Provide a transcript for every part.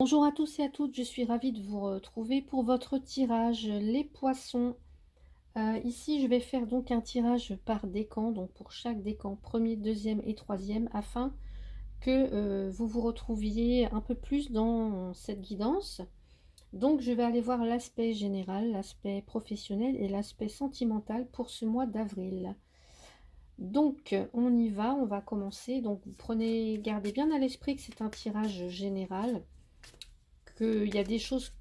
Bonjour à tous et à toutes, je suis ravie de vous retrouver pour votre tirage les poissons. Ici, je vais faire donc un tirage par décan, donc pour chaque décan, premier, deuxième et troisième, afin que vous vous retrouviez un peu plus dans cette guidance. Donc, je vais aller voir l'aspect général, l'aspect professionnel et l'aspect sentimental pour ce mois d'avril. Donc, on y va, on va commencer. Donc, gardez bien à l'esprit que c'est un tirage général. Qu'il y a des choses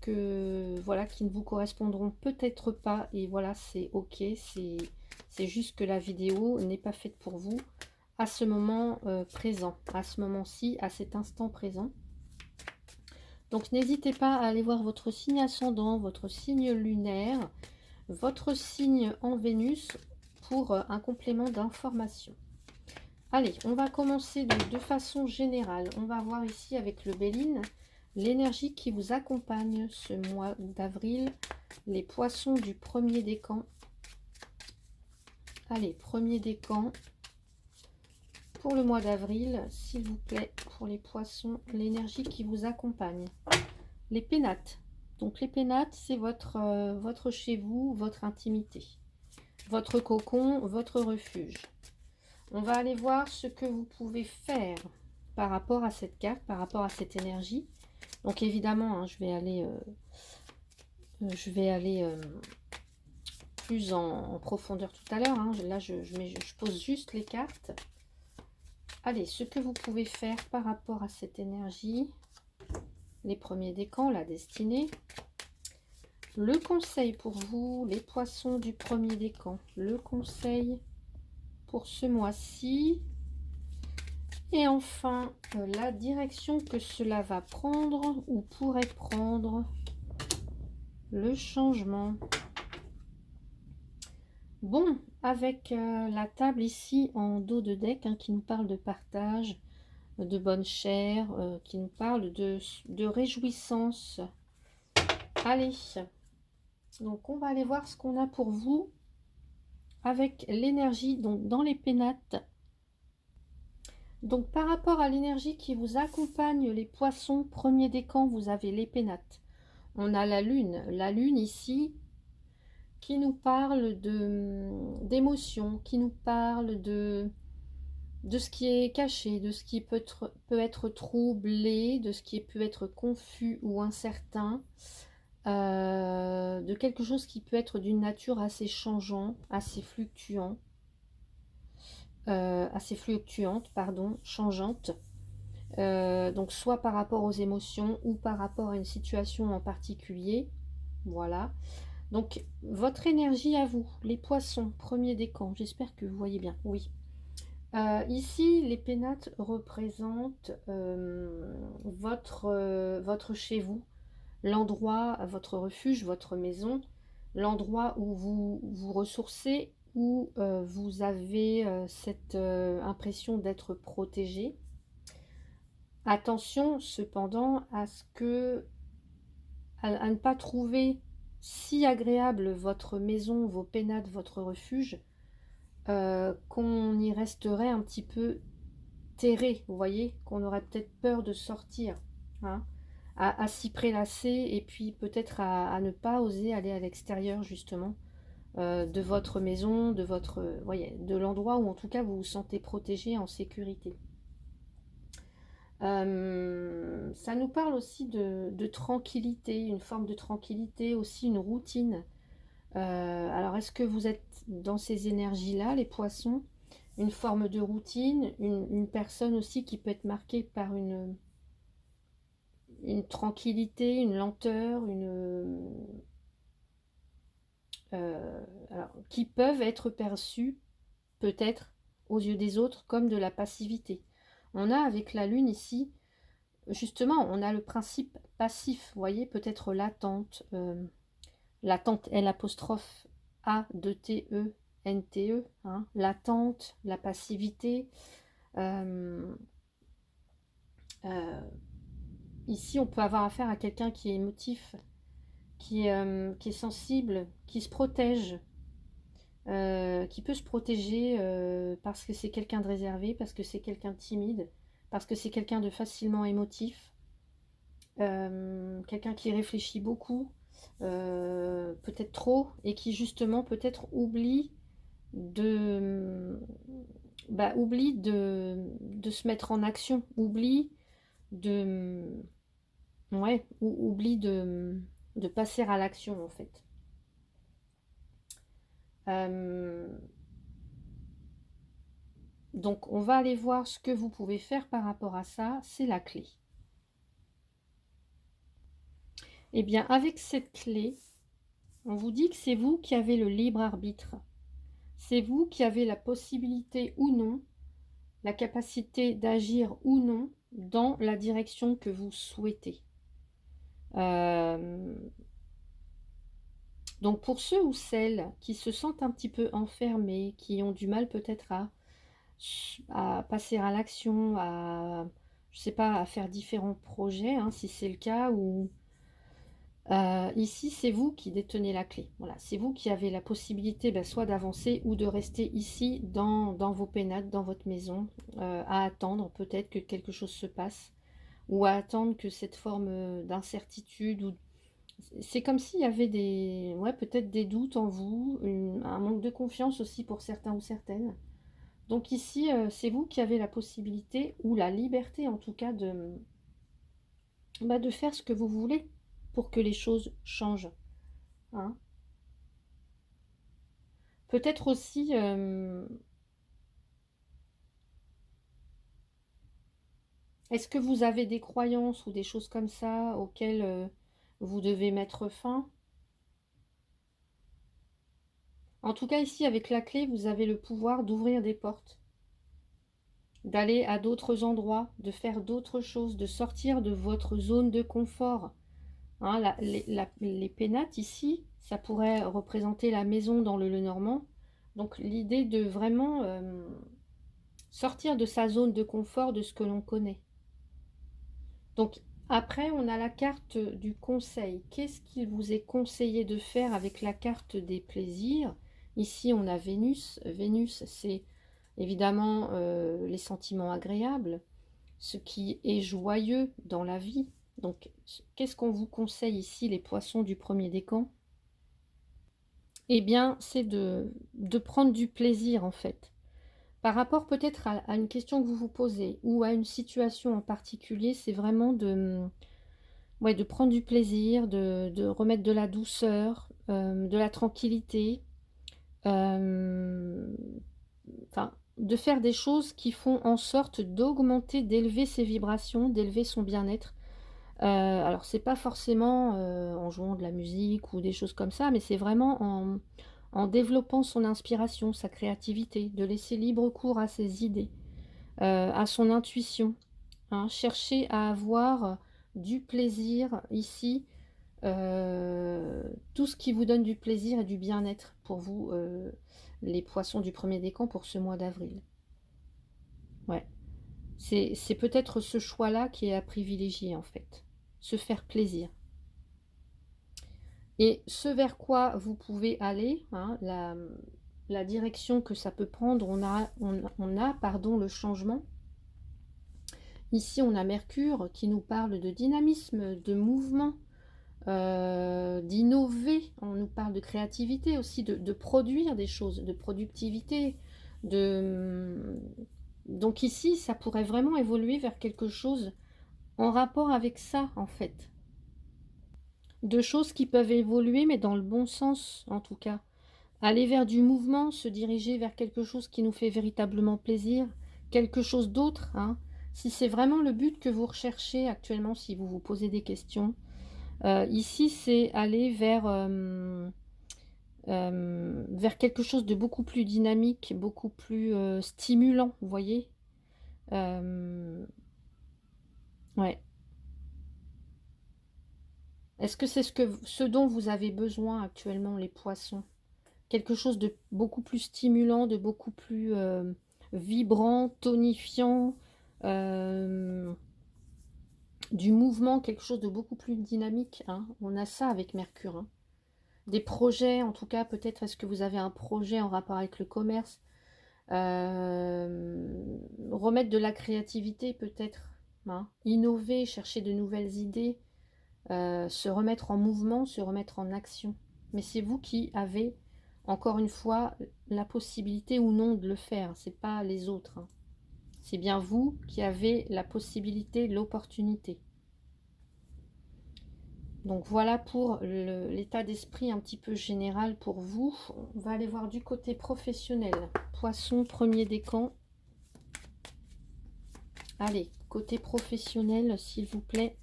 voilà, qui ne vous correspondront peut-être pas, et voilà, c'est ok, c'est juste que la vidéo n'est pas faite pour vous à ce moment présent, à ce moment-ci, à cet instant présent. Donc n'hésitez pas à aller voir votre signe ascendant, votre signe lunaire, votre signe en Vénus pour un complément d'information. Allez, on va commencer donc de façon générale. On va voir ici avec le Béline l'énergie qui vous accompagne ce mois d'avril. Les poissons du premier décan. Allez, premier décan pour le mois d'avril, s'il vous plaît, pour les poissons, l'énergie qui vous accompagne. Les pénates. Donc les pénates, c'est votre chez vous, votre intimité, votre cocon, votre refuge. On va aller voir ce que vous pouvez faire par rapport à cette carte, par rapport à cette énergie. Donc évidemment, hein, je vais aller plus en profondeur tout à l'heure. Hein. Là, je pose juste les cartes. Allez, ce que vous pouvez faire par rapport à cette énergie. Les premiers décans, la destinée. Le conseil pour vous, les poissons du premier décan. Le conseil pour ce mois-ci. Et enfin, la direction que cela va prendre ou pourrait prendre. Le changement. Bon, avec la table ici en dos de deck hein, qui nous parle de partage, de bonne chère, qui nous parle de réjouissance. Allez, donc on va aller voir ce qu'on a pour vous avec l'énergie donc dans les pénates. Donc par rapport à l'énergie qui vous accompagne les poissons, premier décan, vous avez les pénates. On a la lune ici qui nous parle d'émotions, qui nous parle de ce qui est caché, de ce qui peut être troublé, de ce qui peut être confus ou incertain, de quelque chose qui peut être d'une nature assez changeant, assez fluctuante, pardon, changeante. Donc soit par rapport aux émotions ou par rapport à une situation en particulier. Voilà. Donc votre énergie à vous, les poissons, premier décan, j'espère que vous voyez bien, oui. Ici, les pénates représentent votre chez vous, l'endroit, votre refuge, votre maison, l'endroit où vous vous ressourcez, où vous avez cette impression d'être protégé. Attention cependant à ne pas trouver si agréable votre maison, vos pénates, votre refuge, qu'on y resterait un petit peu terré, vous voyez, qu'on aurait peut-être peur de sortir, hein, à s'y prélasser et puis peut-être à ne pas oser aller à l'extérieur justement de votre maison, voyez, de l'endroit où en tout cas vous vous sentez protégé, en sécurité. Ça nous parle aussi de tranquillité, une forme de tranquillité, aussi une routine. Alors, est-ce que vous êtes dans ces énergies-là, les poissons? Une forme de routine, une personne aussi qui peut être marquée par une tranquillité, une lenteur, alors, qui peuvent être perçues peut-être aux yeux des autres comme de la passivité. On a avec la lune ici, justement, on a le principe passif, vous voyez, peut-être l'attente L apostrophe A 2 T E N T E, hein, l'attente, la passivité. Euh, euh, Ici, on peut avoir affaire à quelqu'un qui est émotif, qui est sensible, qui se protège, qui peut se protéger parce que c'est quelqu'un de réservé, parce que c'est quelqu'un de timide, parce que c'est quelqu'un de facilement émotif. quelqu'un qui réfléchit beaucoup, peut-être trop, et qui justement peut-être oublie de, oublie de se mettre en action, oublie de, ouais, oublie de passer à l'action en fait. Euh, donc on va aller voir ce que vous pouvez faire par rapport à ça, c'est la clé. Eh bien avec cette clé, on vous dit que c'est vous qui avez le libre arbitre. C'est vous qui avez la possibilité ou non, la capacité d'agir ou non dans la direction que vous souhaitez. Donc pour ceux ou celles qui se sentent un petit peu enfermés, qui ont du mal peut-être à passer à l'action, je sais pas, à faire différents projets, hein, si c'est le cas, ou ici c'est vous qui détenez la clé. Voilà, c'est vous qui avez la possibilité soit d'avancer ou de rester ici dans vos pénates, dans votre maison, à attendre peut-être que quelque chose se passe, ou à attendre que cette forme d'incertitude ou c'est comme s'il y avait ouais, peut-être des doutes en vous, un manque de confiance aussi pour certains ou certaines. Donc ici, c'est vous qui avez la possibilité, ou la liberté en tout cas, de faire ce que vous voulez pour que les choses changent. Hein. Peut-être aussi, est-ce que vous avez des croyances ou des choses comme ça auxquelles vous devez mettre fin? En tout cas, ici, avec la clé, vous avez le pouvoir d'ouvrir des portes, d'aller à d'autres endroits, de faire d'autres choses, de sortir de votre zone de confort. Hein, les pénates ici, ça pourrait représenter la maison dans le Lenormand. Donc l'idée de vraiment sortir de sa zone de confort, de ce que l'on connaît. Donc après, on a la carte du conseil. Qu'est-ce qu'il vous est conseillé de faire avec la carte des plaisirs? Ici, on a Vénus. Vénus, c'est évidemment les sentiments agréables, ce qui est joyeux dans la vie. Donc, qu'est-ce qu'on vous conseille ici, les poissons du premier décan? Eh bien, c'est de prendre du plaisir, en fait. Par rapport peut-être à une question que vous vous posez ou à une situation en particulier, c'est vraiment ouais, de prendre du plaisir, de remettre de la douceur, de la tranquillité, euh, enfin, de faire des choses qui font en sorte d'augmenter, d'élever ses vibrations, d'élever son bien-être. Alors, c'est pas forcément en jouant de la musique ou des choses comme ça, mais c'est vraiment en développant son inspiration, sa créativité, de laisser libre cours à ses idées, à son intuition. Hein. Chercher à avoir du plaisir ici, tout ce qui vous donne du plaisir et du bien-être pour vous, les poissons du premier décan pour ce mois d'avril. Ouais. C'est peut-être ce choix-là qui est à privilégier en fait. Se faire plaisir. Et ce vers quoi vous pouvez aller, hein, la direction que ça peut prendre, pardon, le changement. Ici, on a Mercure qui nous parle de dynamisme, de mouvement, d'innover. On nous parle de créativité aussi, de produire des choses, de productivité. Donc ici, ça pourrait vraiment évoluer vers quelque chose en rapport avec ça, en fait. De choses qui peuvent évoluer, mais dans le bon sens, en tout cas. Aller vers du mouvement, se diriger vers quelque chose qui nous fait véritablement plaisir, quelque chose d'autre, hein. Si c'est vraiment le but que vous recherchez actuellement, si vous vous posez des questions, ici c'est aller vers quelque chose de beaucoup plus dynamique, beaucoup plus stimulant, vous voyez. Ouais. Est-ce que c'est ce dont vous avez besoin actuellement, les poissons? Quelque chose de beaucoup plus stimulant, de beaucoup plus vibrant, tonifiant, euh, du mouvement, quelque chose de beaucoup plus dynamique. Hein. On a ça avec Mercure. Hein. Des projets, en tout cas, peut-être est-ce que vous avez un projet en rapport avec le commerce, remettre de la créativité peut-être, hein. Innover, chercher de nouvelles idées. se remettre en mouvement, se remettre en action. Mais c'est vous qui avez, encore une fois, la possibilité ou non de le faire. C'est pas les autres, hein. C'est bien vous qui avez la possibilité, l'opportunité. Donc voilà pour l'état d'esprit un petit peu général pour vous. On va aller voir du côté professionnel. Poisson, premier décan. Allez, côté professionnel, s'il vous plaît.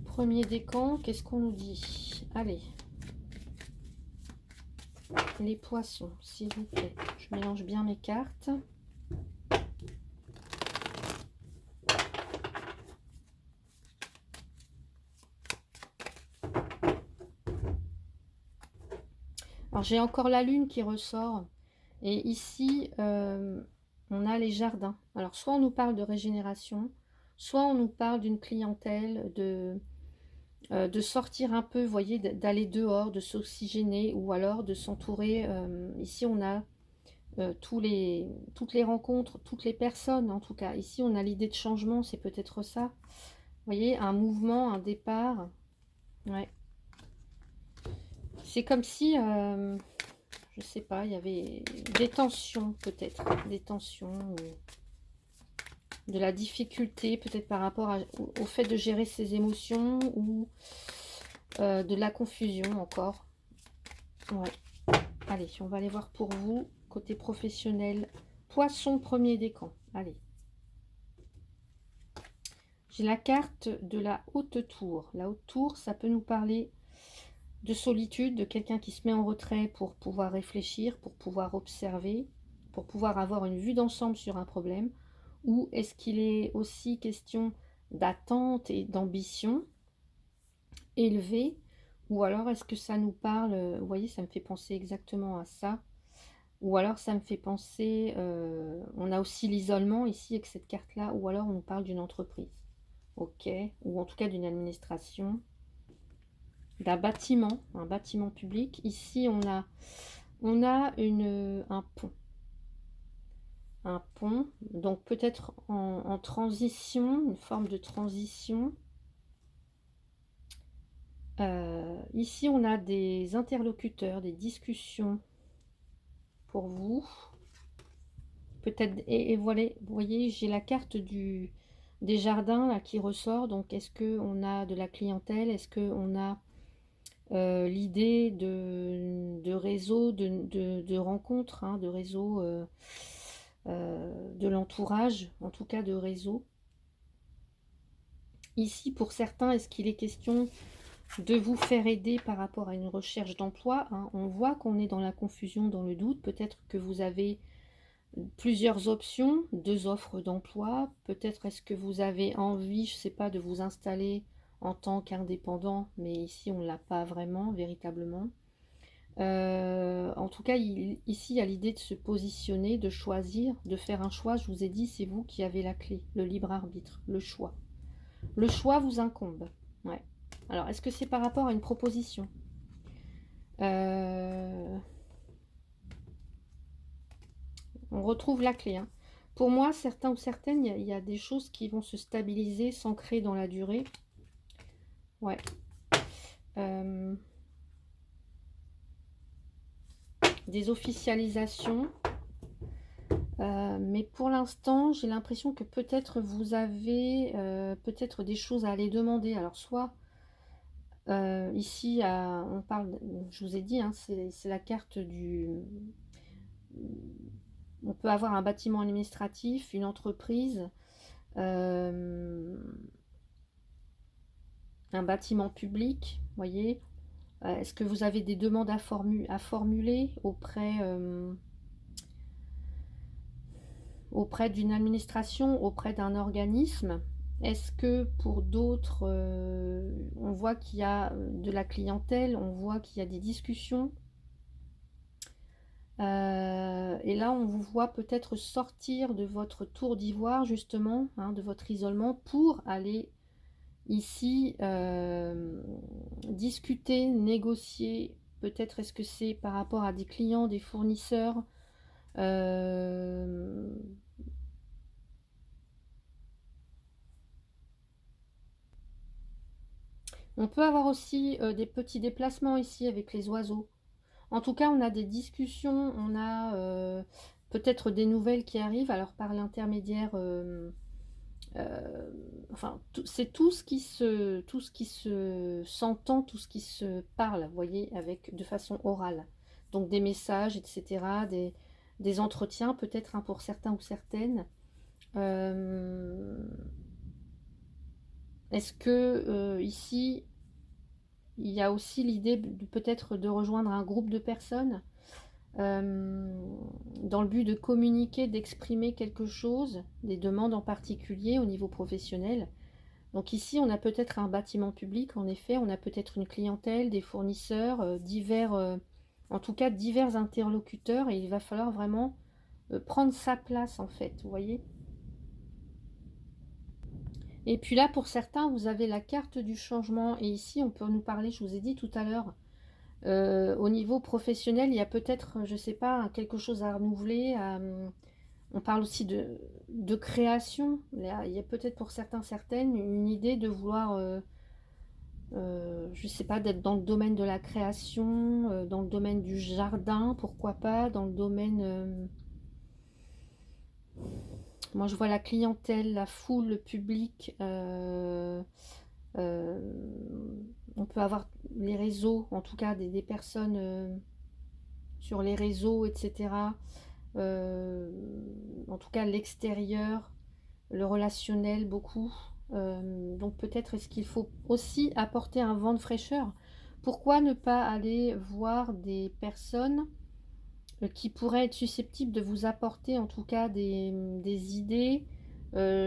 Premier décan, qu'est-ce qu'on nous dit? Allez. Les poissons, s'il vous plaît. Je mélange bien mes cartes. Alors j'ai encore la lune qui ressort. Et ici, on a les jardins. Alors soit on nous parle de régénération, soit on nous parle d'une clientèle, de sortir un peu, vous voyez, d'aller dehors, de s'oxygéner, ou alors de s'entourer. Ici on a toutes les rencontres, toutes les personnes en tout cas. Ici on a l'idée de changement, c'est peut-être ça. Vous voyez, un mouvement, un départ. Ouais. C'est comme si, je sais pas, il y avait des tensions peut-être, des tensions, de la difficulté peut-être par rapport au fait de gérer ses émotions, ou de la confusion encore. Ouais. Allez, on va aller voir pour vous, côté professionnel. Poisson, premier décan. Allez. J'ai la carte de la haute tour. La haute tour, ça peut nous parler de solitude, de quelqu'un qui se met en retrait pour pouvoir réfléchir, pour pouvoir observer, pour pouvoir avoir une vue d'ensemble sur un problème. Ou est-ce qu'il est aussi question d'attente et d'ambition élevée? Ou alors est-ce que ça nous parle, vous voyez, ça me fait penser exactement à ça. Ou alors ça me fait penser, on a aussi l'isolement ici avec cette carte-là, ou alors on nous parle d'une entreprise. Ok, ou en tout cas d'une administration, d'un bâtiment, un bâtiment public. Ici on a un pont. Un pont, donc peut-être en transition, une forme de transition. Ici on a des interlocuteurs, des discussions pour vous. Peut-être, et voilà, vous voyez, j'ai la carte des jardins là qui ressort. Donc est-ce qu'on a de la clientèle? Est-ce qu'on a l'idée de réseau, de rencontres, hein, de réseau, de l'entourage, en tout cas de réseau. Ici, pour certains, est-ce qu'il est question de vous faire aider par rapport à une recherche d'emploi, hein? On voit qu'on est dans la confusion, dans le doute. Peut-être que vous avez plusieurs options, 2 offres d'emploi. Peut-être est-ce que vous avez envie, je ne sais pas, de vous installer en tant qu'indépendant, mais ici on ne l'a pas vraiment, véritablement. En tout cas, ici il y a l'idée de se positionner, de choisir, de faire un choix. Je vous ai dit, c'est vous qui avez la clé, le libre arbitre, le choix. Le choix vous incombe. Ouais. Alors, est-ce que c'est par rapport à une proposition? On retrouve la clé, hein. Pour moi, certains ou certaines, il y a des choses qui vont se stabiliser, s'ancrer dans la durée. Ouais. Des officialisations. Mais pour l'instant, j'ai l'impression que peut-être vous avez peut-être des choses à aller demander. Alors, soit ici, on parle, je vous ai dit, hein, c'est la carte du... On peut avoir un bâtiment administratif, une entreprise, un bâtiment public, vous voyez. Est-ce que vous avez des demandes à formuler auprès d'une administration, auprès d'un organisme? Est-ce que pour d'autres, on voit qu'il y a de la clientèle, on voit qu'il y a des discussions? Et là, on vous voit peut-être sortir de votre tour d'ivoire, justement, hein, de votre isolement, pour aller ici discuter, négocier. Peut-être est-ce que c'est par rapport à des clients, des fournisseurs, On peut avoir aussi des petits déplacements ici avec les oiseaux. En tout cas, on a des discussions, on a peut-être des nouvelles qui arrivent, alors par l'intermédiaire, enfin, c'est tout ce qui se s'entend, tout ce qui se parle, vous voyez, avec de façon orale. Donc des messages, etc., des entretiens, peut-être hein, pour certains ou certaines. Euh, Est-ce que ici, il y a aussi l'idée peut-être de rejoindre un groupe de personnes euh, dans le but de communiquer, d'exprimer quelque chose, des demandes en particulier au niveau professionnel. Donc ici, on a peut-être un bâtiment public, en effet, on a peut-être une clientèle, des fournisseurs, divers, en tout cas divers interlocuteurs, et il va falloir vraiment prendre sa place en fait, vous voyez. Et puis là, pour certains, vous avez la carte du changement, et ici, on peut nous parler, je vous ai dit tout à l'heure, au niveau professionnel, il y a peut-être, je ne sais pas, quelque chose à renouveler. On parle aussi de création. Il y a peut-être pour certains, certaines, une idée de vouloir, je ne sais pas, d'être dans le domaine de la création, dans le domaine du jardin, pourquoi pas, dans le domaine... moi, je vois la clientèle, la foule, le public. Euh, on peut avoir les réseaux, en tout cas des personnes sur les réseaux, etc. Euh, En tout cas, l'extérieur, le relationnel, beaucoup. Donc peut-être est-ce qu'il faut aussi apporter un vent de fraîcheur. Pourquoi ne pas aller voir des personnes qui pourraient être susceptibles de vous apporter en tout cas des idées,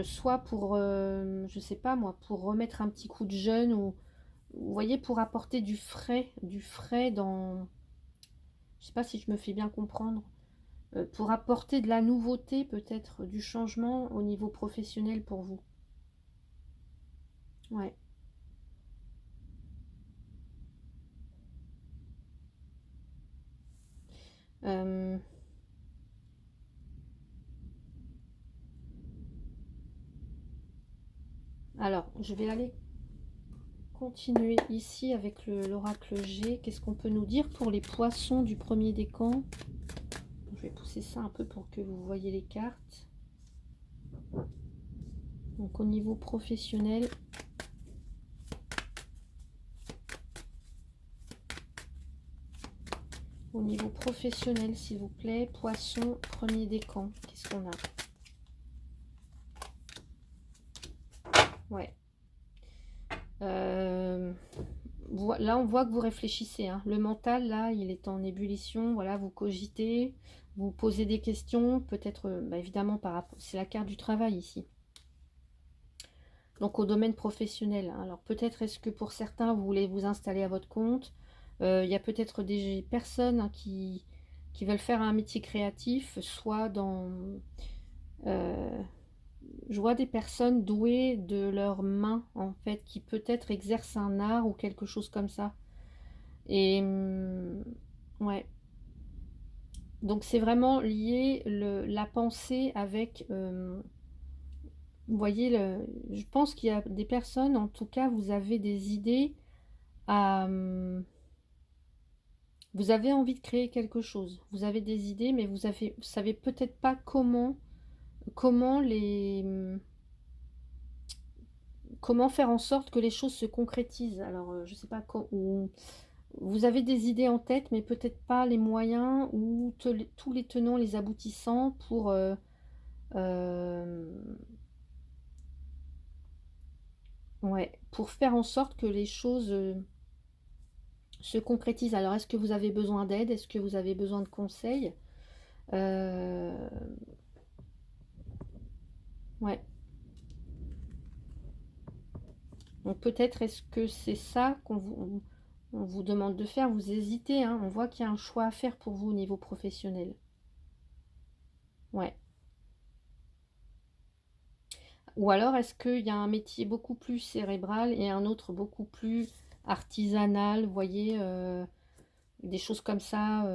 soit pour, je sais pas moi, pour remettre un petit coup de jeune ou, vous voyez, pour apporter du frais dans, je sais pas si je me fais bien comprendre, pour apporter de la nouveauté, peut-être du changement au niveau professionnel pour vous. Ouais. Euh, alors, je vais aller continuer ici avec l'oracle G. Qu'est-ce qu'on peut nous dire pour les poissons du premier décan? Je vais pousser ça un peu pour que vous voyez les cartes. Donc au niveau professionnel, s'il vous plaît, poisson, premier décan, qu'est-ce qu'on a? Ouais. Euh, Là, on voit que vous réfléchissez, hein. Le mental, là, il est en ébullition. Voilà, vous cogitez, vous posez des questions, peut-être, bah, évidemment, par rapport, c'est la carte du travail ici. Donc au domaine professionnel, hein. Alors peut-être est-ce que pour certains, vous voulez vous installer à votre compte. Il y a peut-être des personnes hein, qui veulent faire un métier créatif, soit dans... euh, je vois des personnes douées de leurs mains, en fait, qui peut-être exercent un art ou quelque chose comme ça. Et ouais, donc c'est vraiment lié la pensée avec, vous voyez, je pense qu'il y a des personnes, en tout cas, vous avez des idées à, vous avez envie de créer quelque chose, vous avez des idées, mais vous savez peut-être pas comment comment faire en sorte que les choses se concrétisent. Alors, je sais pas, ou vous avez des idées en tête, mais peut-être pas les moyens ou tous les tenants, les aboutissants pour, euh, ouais, pour faire en sorte que les choses se concrétisent. Alors, est-ce que vous avez besoin d'aide? Est-ce que vous avez besoin de conseils? Euh, ouais. Donc peut-être est-ce que c'est ça on vous demande de faire? Vous hésitez, hein. On voit qu'il y a un choix à faire pour vous au niveau professionnel. Ouais. Ou alors est-ce qu'il y a un métier beaucoup plus cérébral et un autre beaucoup plus artisanal, vous voyez, des choses comme ça,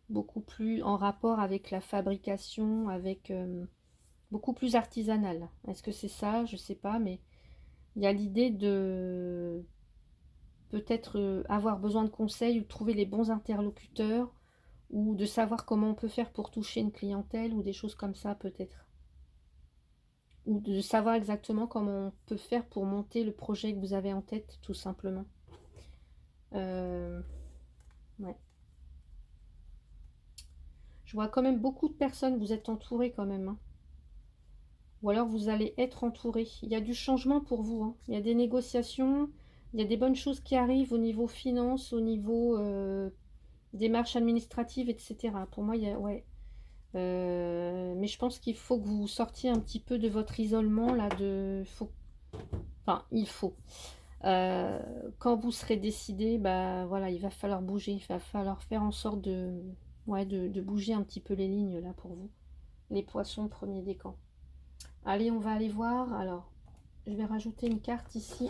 beaucoup plus en rapport avec la fabrication, avec beaucoup plus artisanal. Est-ce que c'est ça? Je sais pas, mais il y a l'idée de... peut-être avoir besoin de conseils ou de trouver les bons interlocuteurs ou de savoir comment on peut faire pour toucher une clientèle ou des choses comme ça peut-être. Ou de savoir exactement comment on peut faire pour monter le projet que vous avez en tête, tout simplement. Ouais. Je vois quand même beaucoup de personnes, vous êtes entourés quand même. Hein. Ou alors vous allez être entouré. Il y a du changement pour vous. Hein. Il y a des négociations, il y a des bonnes choses qui arrivent au niveau finance, au niveau démarches administratives, etc. Pour moi, il y a... Ouais. Mais je pense qu'il faut que vous sortiez un petit peu de votre isolement, là, Enfin, il faut. Quand vous serez décidé, bah voilà, il va falloir bouger. Il va falloir faire en sorte de... Ouais, de bouger un petit peu les lignes, là, pour vous. Les poissons, premier décan. Allez, on va aller voir. Alors, je vais rajouter une carte ici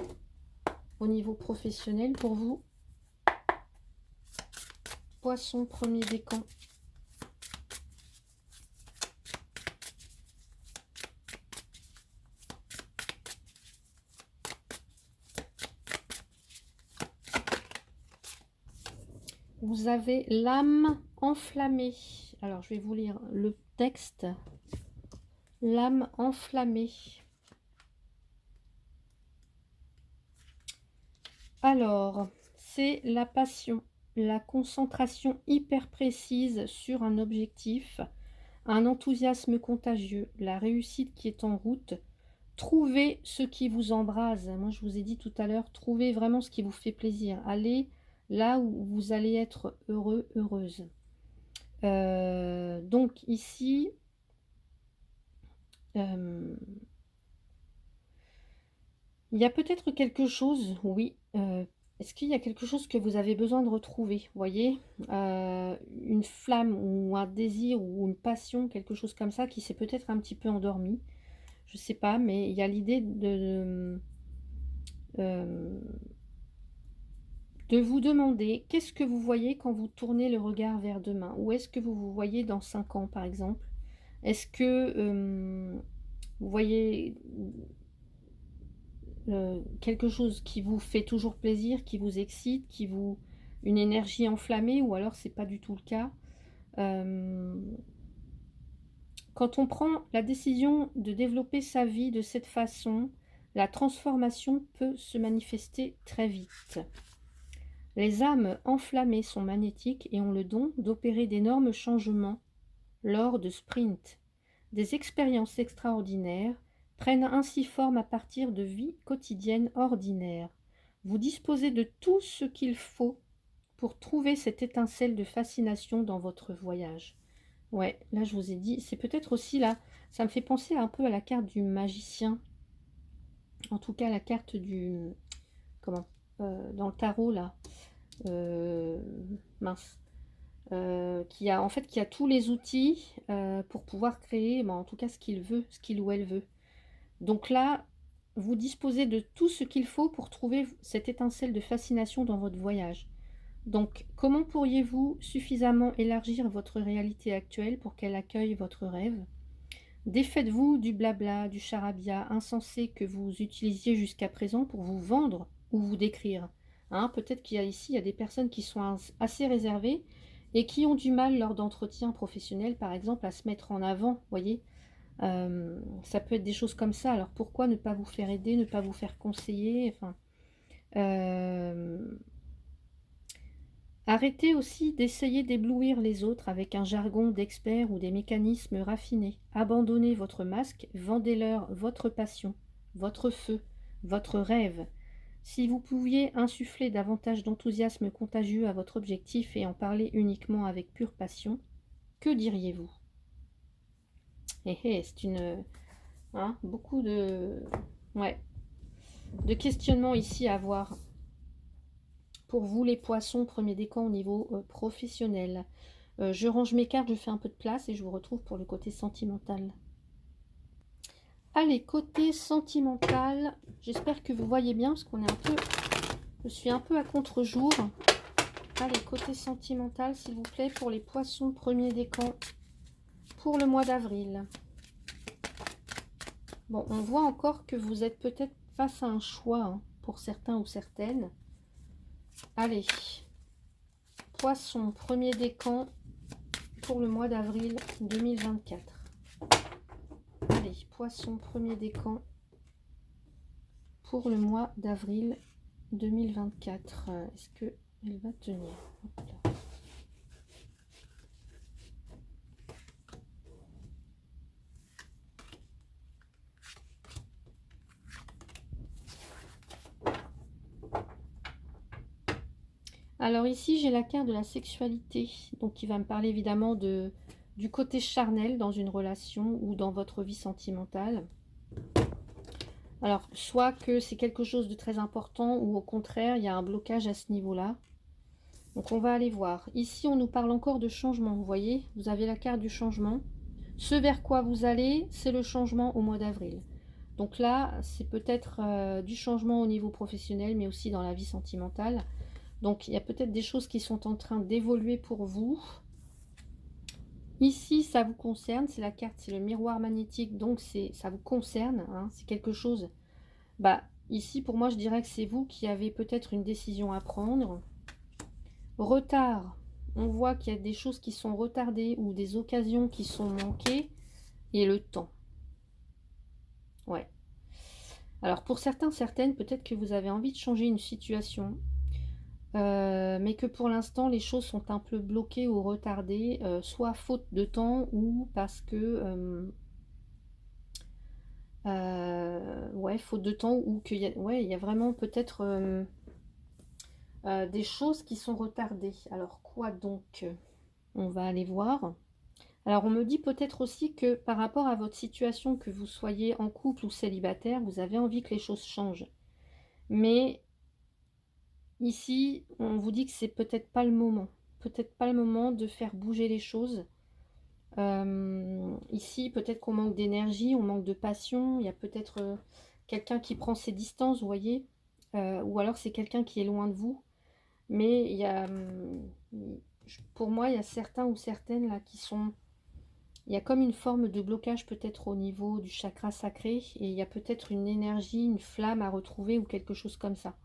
au niveau professionnel pour vous. Poisson, premier décan. Vous avez l'âme enflammée. Alors, je vais vous lire le texte. L'âme enflammée. Alors, c'est la passion, la concentration hyper précise sur un objectif, un enthousiasme contagieux, la réussite qui est en route. Trouvez ce qui vous embrase. Moi, je vous ai dit tout à l'heure, trouvez vraiment ce qui vous fait plaisir. Allez là où vous allez être heureux, heureuse. Donc ici, il y a peut-être quelque chose, oui. Est-ce qu'il y a quelque chose que vous avez besoin de retrouver? Vous voyez, une flamme ou un désir ou une passion, quelque chose comme ça qui s'est peut-être un petit peu endormi. Je sais pas, mais il y a l'idée de vous demander qu'est-ce que vous voyez quand vous tournez le regard vers demain. Où est-ce que vous vous voyez dans 5 ans, par exemple? Est-ce que vous voyez quelque chose qui vous fait toujours plaisir, qui vous excite, une énergie enflammée, ou alors c'est pas du tout le cas. Quand on prend la décision de développer sa vie de cette façon, la transformation peut se manifester très vite. Les âmes enflammées sont magnétiques et ont le don d'opérer d'énormes changements lors de sprints. Des expériences extraordinaires prennent ainsi forme à partir de vies quotidiennes ordinaires. Vous disposez de tout ce qu'il faut pour trouver cette étincelle de fascination dans votre voyage. Ouais, là je vous ai dit, c'est peut-être aussi là, ça me fait penser un peu à la carte du magicien. En tout cas, la carte du... Comment dans le tarot là. Mince. Qui a en fait qui a tous les outils pour pouvoir créer, en tout cas ce qu'il veut, ce qu'il ou elle veut. Donc là, vous disposez de tout ce qu'il faut pour trouver cette étincelle de fascination dans votre voyage. Donc, comment pourriez-vous suffisamment élargir votre réalité actuelle pour qu'elle accueille votre rêve? Défaites-vous du blabla, du charabia insensé que vous utilisiez jusqu'à présent pour vous vendre ou vous décrire. Hein, peut-être qu'il y a ici, il y a des personnes qui sont assez réservées et qui ont du mal lors d'entretiens professionnels, par exemple, à se mettre en avant, voyez. Ça peut être des choses comme ça. Alors pourquoi ne pas vous faire aider, ne pas vous faire conseiller, enfin, arrêtez aussi d'essayer d'éblouir les autres avec un jargon d'expert ou des mécanismes raffinés. Abandonnez votre masque, vendez-leur votre passion, votre feu, votre rêve. Si vous pouviez insuffler davantage d'enthousiasme contagieux à votre objectif et en parler uniquement avec pure passion, que diriez-vous? C'est une... Hein, beaucoup de... Ouais, de questionnements ici à avoir. Pour vous, les poissons, premier décan au niveau professionnel. Je range mes cartes, je fais un peu de place et je vous retrouve pour le côté sentimental. Allez, côté sentimental, j'espère que vous voyez bien parce qu'on est un peu... Je suis un peu à contre-jour. Allez, côté sentimental, s'il vous plaît, pour les poissons, premier décan pour le mois d'avril. Bon, on voit encore que vous êtes peut-être face à un choix hein, pour certains ou certaines. Allez, Poisson, premier décan pour le mois d'avril 2024. Allez, Poisson, premier décan pour le mois d'avril 2024. Est-ce qu'elle va tenir? Hop là. Alors ici, j'ai la carte de la sexualité, donc qui va me parler évidemment du côté charnel dans une relation ou dans votre vie sentimentale. Alors, soit que c'est quelque chose de très important ou au contraire, il y a un blocage à ce niveau-là. Donc on va aller voir. Ici, on nous parle encore de changement, vous voyez, vous avez la carte du changement. Ce vers quoi vous allez, c'est le changement au mois d'avril. Donc là, c'est peut-être du changement au niveau professionnel, mais aussi dans la vie sentimentale. Donc il y a peut-être des choses qui sont en train d'évoluer pour vous. Ici, ça vous concerne, c'est la carte, c'est le miroir magnétique, donc ça vous concerne, hein, c'est quelque chose. Bah, ici, pour moi, je dirais que c'est vous qui avez peut-être une décision à prendre. Retard, on voit qu'il y a des choses qui sont retardées ou des occasions qui sont manquées. Et le temps. Ouais. Alors, pour certains, certaines, peut-être que vous avez envie de changer une situation. Mais que pour l'instant les choses sont un peu bloquées ou retardées, soit faute de temps ou parce que ouais, faute de temps ou qu'il y a, ouais, il y a vraiment peut-être des choses qui sont retardées. Alors quoi donc? On va aller voir. Alors on me dit peut-être aussi que par rapport à votre situation, que vous soyez en couple ou célibataire, vous avez envie que les choses changent. Mais ici, on vous dit que c'est peut-être pas le moment. Peut-être pas le moment de faire bouger les choses. Ici, peut-être qu'on manque d'énergie, on manque de passion. Il y a peut-être quelqu'un qui prend ses distances, vous voyez. Ou alors c'est quelqu'un qui est loin de vous. Mais il y a, pour moi, il y a certains ou certaines là qui sont... Il y a comme une forme de blocage peut-être au niveau du chakra sacré. Et il y a peut-être une énergie, une flamme à retrouver ou quelque chose comme ça.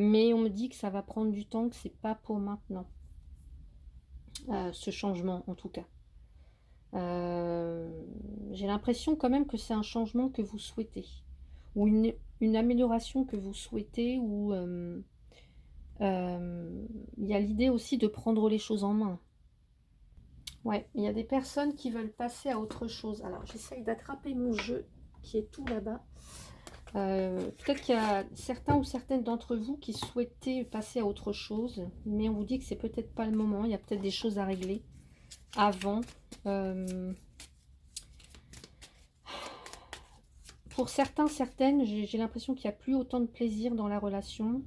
Mais on me dit que ça va prendre du temps, que c'est pas pour maintenant. Ce changement en tout cas. J'ai l'impression quand même que c'est un changement que vous souhaitez. Ou une amélioration que vous souhaitez. Ou il y a l'idée aussi de prendre les choses en main. Ouais, il y a des personnes qui veulent passer à autre chose. Alors j'essaye d'attraper mon jeu qui est tout là-bas. Peut-être qu'il y a certains ou certaines d'entre vous qui souhaitaient passer à autre chose, mais on vous dit que c'est peut-être pas le moment. Il y a peut-être des choses à régler avant. Pour certains, certaines, j'ai l'impression qu'il n'y a plus autant de plaisir dans la relation,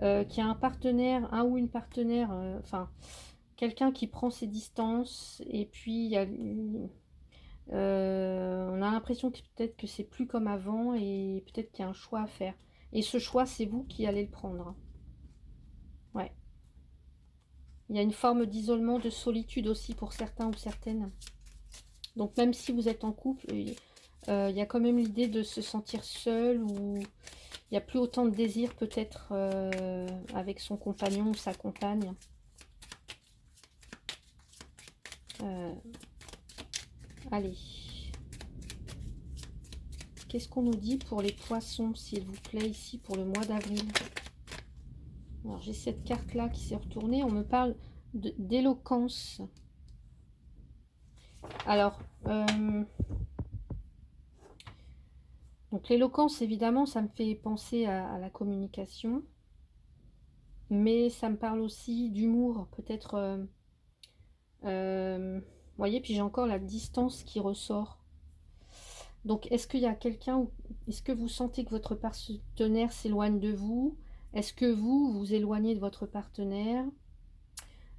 qu'il y a un partenaire, un ou une partenaire, enfin, quelqu'un qui prend ses distances, et puis il y a, on a l'impression que peut-être que c'est plus comme avant, et peut-être qu'il y a un choix à faire. Et ce choix, c'est vous qui allez le prendre. Ouais. Il y a une forme d'isolement, de solitude aussi pour certains ou certaines. Donc même si vous êtes en couple, il y a quand même l'idée de se sentir seul ou il n'y a plus autant de désir peut-être avec son compagnon ou sa compagne. Allez. Qu'est-ce qu'on nous dit pour les poissons, s'il vous plaît, ici pour le mois d'avril? Alors j'ai cette carte-là qui s'est retournée. On me parle d'éloquence. Alors, donc l'éloquence, évidemment, ça me fait penser à la communication. Mais ça me parle aussi d'humour, peut-être... vous voyez, puis j'ai encore la distance qui ressort. Donc, est-ce qu'il y a quelqu'un, est-ce que vous sentez que votre partenaire s'éloigne de vous? Est-ce que vous vous éloignez de votre partenaire?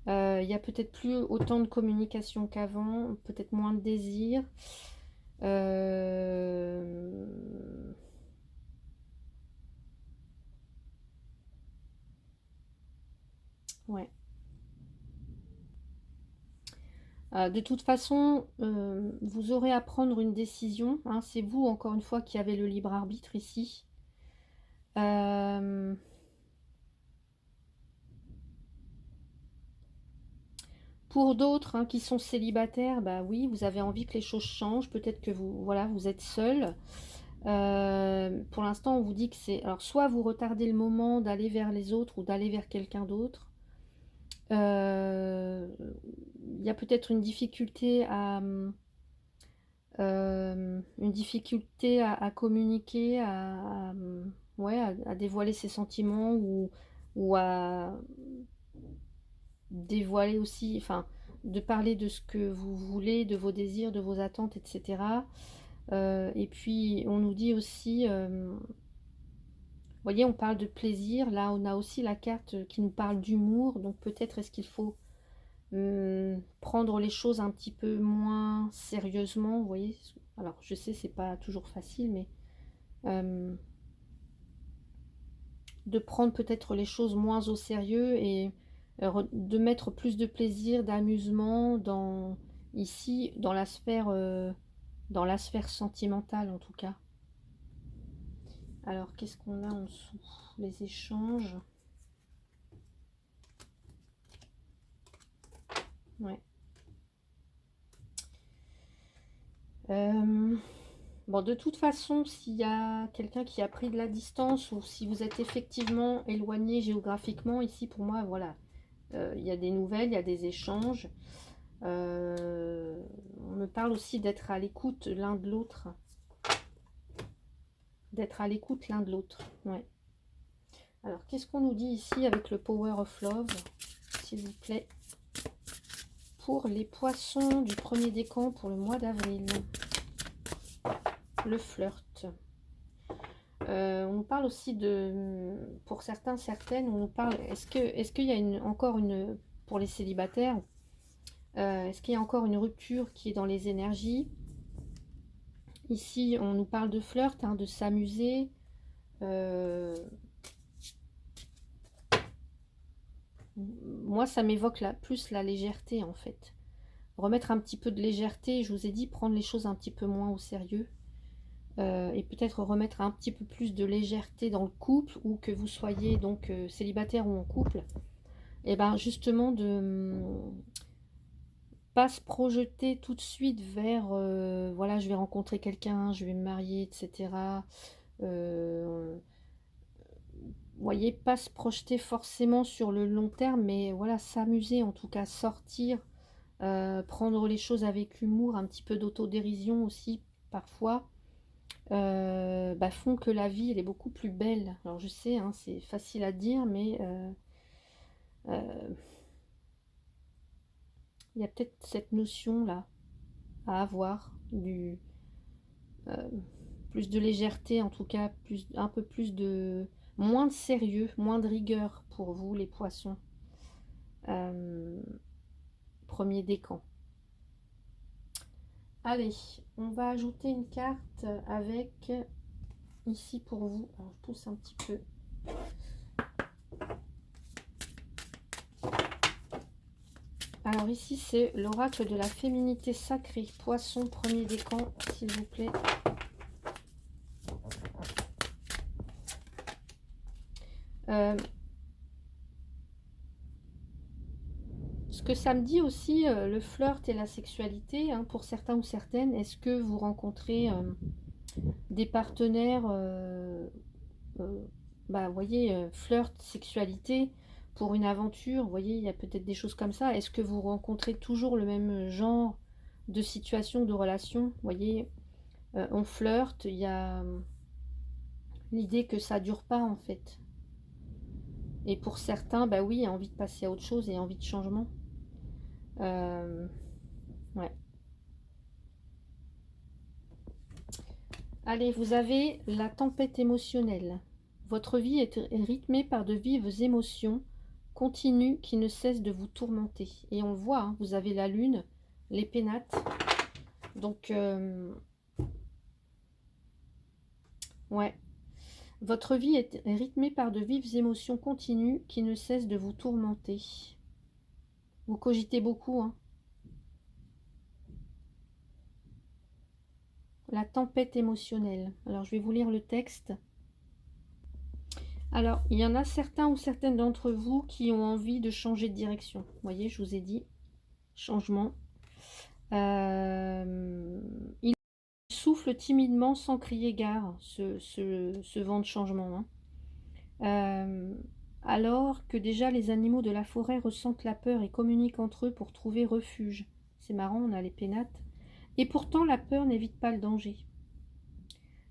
Il y a peut-être plus autant de communication qu'avant, peut-être moins de désir. Ouais. De toute façon, vous aurez à prendre une décision, hein. C'est vous, encore une fois, qui avez le libre arbitre ici. Pour d'autres hein, qui sont célibataires, bah oui, vous avez envie que les choses changent. Peut-être que vous, voilà, vous êtes seul. Pour l'instant, on vous dit que c'est... Alors, soit vous retardez le moment d'aller vers les autres ou d'aller vers quelqu'un d'autre. Il y a peut-être une difficulté à communiquer, ouais, à dévoiler ses sentiments ou à dévoiler aussi, enfin, de parler de ce que vous voulez, de vos désirs, de vos attentes, etc. Et puis, on nous dit aussi, vous voyez, on parle de plaisir. Là, on a aussi la carte qui nous parle d'humour. Donc, peut-être est-ce qu'il faut prendre les choses un petit peu moins sérieusement, vous voyez. Alors, je sais, c'est pas toujours facile, mais de prendre peut-être les choses moins au sérieux et de mettre plus de plaisir, d'amusement ici, dans la sphère sentimentale en tout cas. Alors, qu'est-ce qu'on a en dessous? Les échanges. Ouais. Bon, de toute façon, s'il y a quelqu'un qui a pris de la distance ou si vous êtes effectivement éloigné géographiquement, ici pour moi, voilà, il y a des nouvelles, il y a des échanges. On me parle aussi d'être à l'écoute l'un de l'autre. D'être à l'écoute l'un de l'autre, ouais. Alors, qu'est-ce qu'on nous dit ici avec le Power of Love, s'il vous plaît, pour les poissons du premier décan pour le mois d'avril? Le flirt. On nous parle aussi de, pour certains, certaines, on nous parle, est-ce qu'il y a encore une, pour les célibataires, est-ce qu'il y a encore une rupture qui est dans les énergies? Ici, on nous parle de flirt, hein, de s'amuser. Moi, ça m'évoque plus la légèreté, en fait. Remettre un petit peu de légèreté, je vous ai dit, prendre les choses un petit peu moins au sérieux. Et peut-être remettre un petit peu plus de légèreté dans le couple, ou que vous soyez donc célibataire ou en couple. Et bien justement de pas se projeter tout de suite vers voilà, je vais rencontrer quelqu'un, je vais me marier, etc. Vous voyez, pas se projeter forcément sur le long terme, mais voilà, s'amuser, en tout cas sortir, prendre les choses avec humour, un petit peu d'autodérision aussi parfois, font que la vie elle est beaucoup plus belle. Alors je sais, hein, c'est facile à dire, mais il y a peut-être cette notion là à avoir euh, plus de légèreté, en tout cas un peu plus de moins de sérieux, moins de rigueur pour vous les poissons. Premier décan. Allez, on va ajouter une carte avec ici pour vous. Alors, je pousse un petit peu. Alors ici c'est l'oracle de la féminité sacrée. Poisson, premier décan, s'il vous plaît. Ce que ça me dit aussi, le flirt et la sexualité, hein, pour certains ou certaines, est-ce que vous rencontrez des partenaires, vous voyez, flirt, sexualité, pour une aventure, vous voyez, il y a peut-être des choses comme ça. Est-ce que vous rencontrez toujours le même genre de situation, de relation? Vous voyez, on flirte, il y a l'idée que ça dure pas en fait. Et pour certains, bah oui, envie de passer à autre chose et envie de changement. Ouais. Allez, vous avez la tempête émotionnelle. Votre vie est rythmée par de vives émotions continues qui ne cessent de vous tourmenter. Et on le voit, hein, vous avez la lune, les pénates. Donc, ouais. Votre vie est rythmée par de vives émotions continues qui ne cessent de vous tourmenter. Vous cogitez beaucoup, hein. La tempête émotionnelle. Alors, je vais vous lire le texte. Alors, il y en a certains ou certaines d'entre vous qui ont envie de changer de direction. Vous voyez, je vous ai dit. changement. Il souffle timidement sans crier gare, ce vent de changement, hein. Alors que déjà les animaux de la forêt ressentent la peur et communiquent entre eux pour trouver refuge. C'est marrant, on a les pénates. Et pourtant la peur n'évite pas le danger.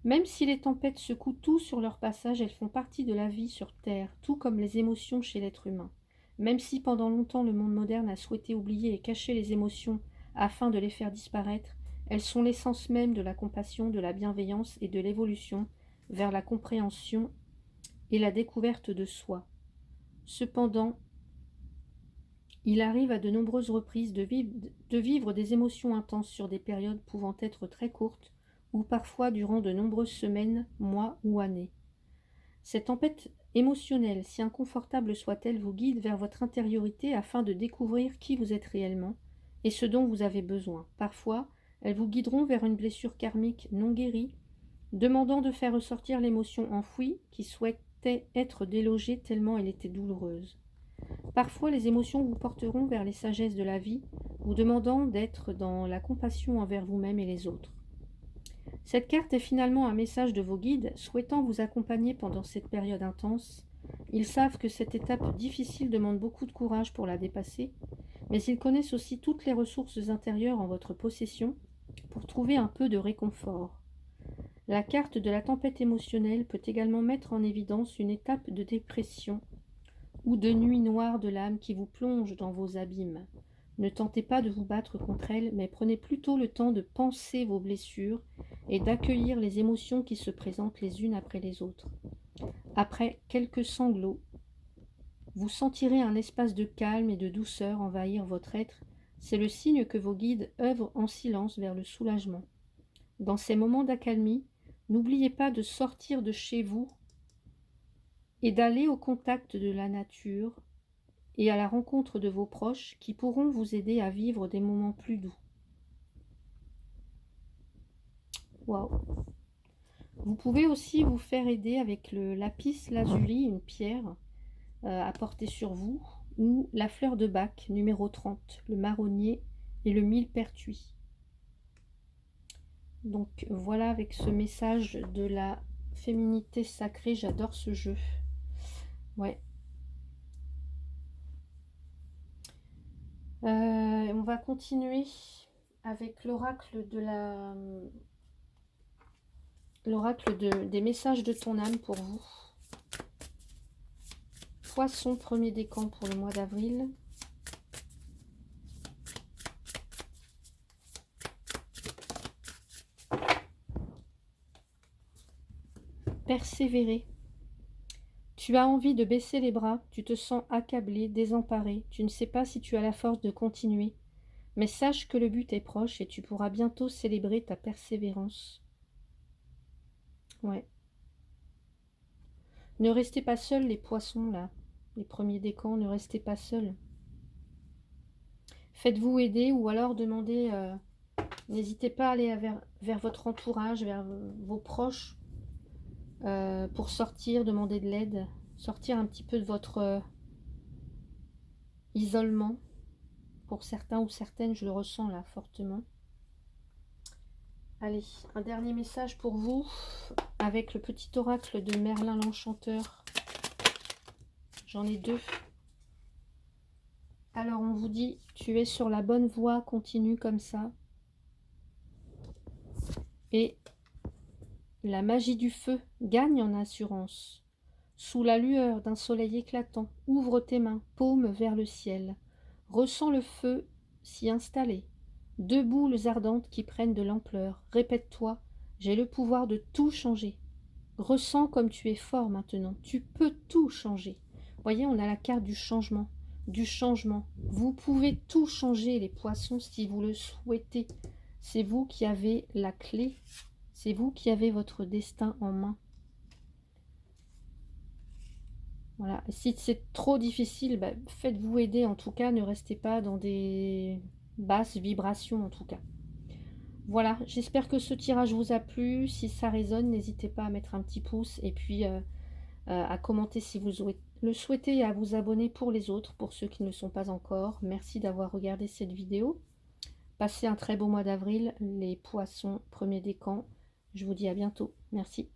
Même si les tempêtes secouent tout sur leur passage, elles font partie de la vie sur Terre, tout comme les émotions chez l'être humain. Même si pendant longtemps le monde moderne a souhaité oublier et cacher les émotions afin de les faire disparaître, elles sont l'essence même de la compassion, de la bienveillance et de l'évolution vers la compréhension et la découverte de soi. Cependant, il arrive à de nombreuses reprises de vivre des émotions intenses sur des périodes pouvant être très courtes ou parfois durant de nombreuses semaines, mois ou années. Cette tempête émotionnelle, si inconfortable soit-elle, vous guide vers votre intériorité afin de découvrir qui vous êtes réellement et ce dont vous avez besoin. Parfois, elles vous guideront vers une blessure karmique non guérie, demandant de faire ressortir l'émotion enfouie qui souhaitait être délogée tellement elle était douloureuse. Parfois, les émotions vous porteront vers les sagesses de la vie, vous demandant d'être dans la compassion envers vous-même et les autres. Cette carte est finalement un message de vos guides souhaitant vous accompagner pendant cette période intense. Ils savent que cette étape difficile demande beaucoup de courage pour la dépasser, mais ils connaissent aussi toutes les ressources intérieures en votre possession pour trouver un peu de réconfort. La carte de la tempête émotionnelle peut également mettre en évidence une étape de dépression ou de nuit noire de l'âme qui vous plonge dans vos abîmes. Ne tentez pas de vous battre contre elle, mais prenez plutôt le temps de penser vos blessures et d'accueillir les émotions qui se présentent les unes après les autres. Après quelques sanglots, vous sentirez un espace de calme et de douceur envahir votre être. C'est le signe que vos guides œuvrent en silence vers le soulagement. Dans ces moments d'accalmie, n'oubliez pas de sortir de chez vous et d'aller au contact de la nature et à la rencontre de vos proches qui pourront vous aider à vivre des moments plus doux. Waouh! Vous pouvez aussi vous faire aider avec le lapis lazuli, une pierre à porter sur vous, ou la fleur de bac numéro 30, le marronnier et le millepertuis. Donc voilà, avec ce message de la féminité sacrée, j'adore ce jeu. Ouais. On va continuer avec l'oracle des messages de ton âme pour vous. Poisson, premier décan pour le mois d'avril. Persévérer. Tu as envie de baisser les bras, tu te sens accablé, désemparé, tu ne sais pas si tu as la force de continuer. Mais sache que le but est proche et tu pourras bientôt célébrer ta persévérance. Ouais. Ne restez pas seuls les poissons là, les premiers décans, ne restez pas seuls. Faites-vous aider ou alors demandez, n'hésitez pas à aller vers votre entourage, vers vos proches pour sortir, demander de l'aide, sortir un petit peu de votre isolement. Pour certains ou certaines, je le ressens là fortement. Allez, un dernier message pour vous avec le petit oracle de Merlin l'Enchanteur. J'en ai deux. Alors on vous dit, tu es sur la bonne voie, continue comme ça. Et la magie du feu gagne en assurance. Sous la lueur d'un soleil éclatant, ouvre tes mains, paume vers le ciel. Ressens le feu s'y installer. Deux boules ardentes qui prennent de l'ampleur. Répète-toi, j'ai le pouvoir de tout changer. Ressens comme tu es fort maintenant. Tu peux tout changer. Voyez, on a la carte du changement. Du changement. Vous pouvez tout changer, les poissons, si vous le souhaitez. C'est vous qui avez la clé. C'est vous qui avez votre destin en main. Voilà. Si c'est trop difficile, bah, faites-vous aider en tout cas. Ne restez pas dans des basses vibrations en tout cas. Voilà, j'espère que ce tirage vous a plu. Si ça résonne, n'hésitez pas à mettre un petit pouce et puis à commenter si le souhaiter et à vous abonner pour les autres, pour ceux qui ne le sont pas encore. Merci d'avoir regardé cette vidéo. Passez un très beau mois d'avril, les poissons, premier décan. Je vous dis à bientôt. Merci.